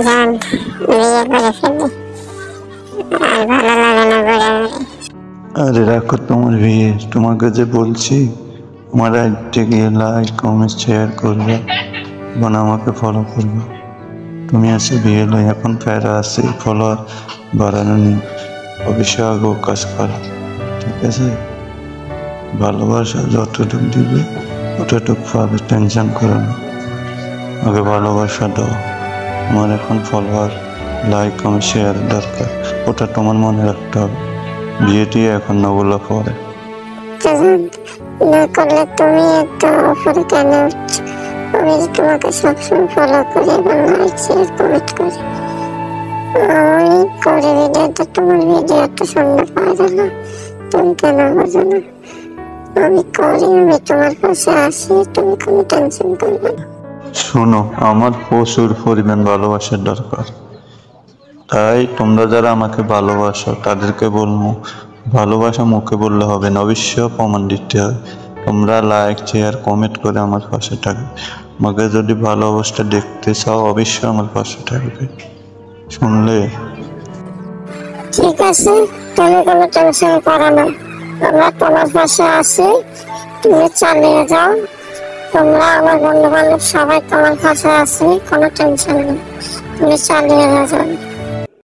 জান বিয়ে করে ফেলি, আর ভালো লাগে না ঘোরাঘুরি। আরে রাখো তোমার বিয়ে, তোমাকে যে বলছি আমার আইডিতে গিয়ে লাইক কমেন্ট শেয়ার করবে এবং আমাকে ফলো করবে। তুমি আছে বিয়ে লই, এখন ফেরা আছে ফলোয়ার বাড়ানো নেই, অবশ্যই আগে কাজ করা, ঠিক আছে? ভালোবাসা যতটুকু দিবে ততটুকু পাবে, টেনশন করো না। আগে ভালোবাসা দাও। আমার এখন ফলোয়ার লাইক কমেন্ট শেয়ার দরকার, ওটা তোমার মনে রাখতে হবে। বিয়েটি এখন না বলা পরে। না করলে তুমি এত উপরে কেন উঠছো? আমি যে তোমাকে সবসময় ফলো করি এবং লাইক শেয়ার কমেন্ট করি, আমি করে ভিডিওটা, তোমার ভিডিও এত সুন্দর পাওয়া যায় না, তুমি কেন বোঝো না? আমি করি, আমি তোমার পাশে আসি, তুমি কোনো টেনশন করবে না। শোনো, আমার প্রচুর পরিমাণ ভালোবাসার দরকার, তাই তোমরা যারা আমাকে ভালোবাসো তাদেরকে বলবো, ভালোবাসা মুখে বললে হবে না, অবশ্যই প্রমাণ দিতে হবে। তোমরা লাইক শেয়ার কমেন্ট করে আমার পাশে থাকবে। আমাকে যদি ভালো অবস্থা দেখতে চাও অবশ্যই আমার পাশে থাকবে, শুনলে? ঠিক আছে, তুমি কোনো টেনশন করো না, আমরা তোমার পাশে আছি, তুমি চালিয়ে যাও। তোমরা আমার বন্ধু বান্ধব সবাই তোমার পাশে আছি, কোনো টেনশন নেই, তুমি চালিয়ে যাও।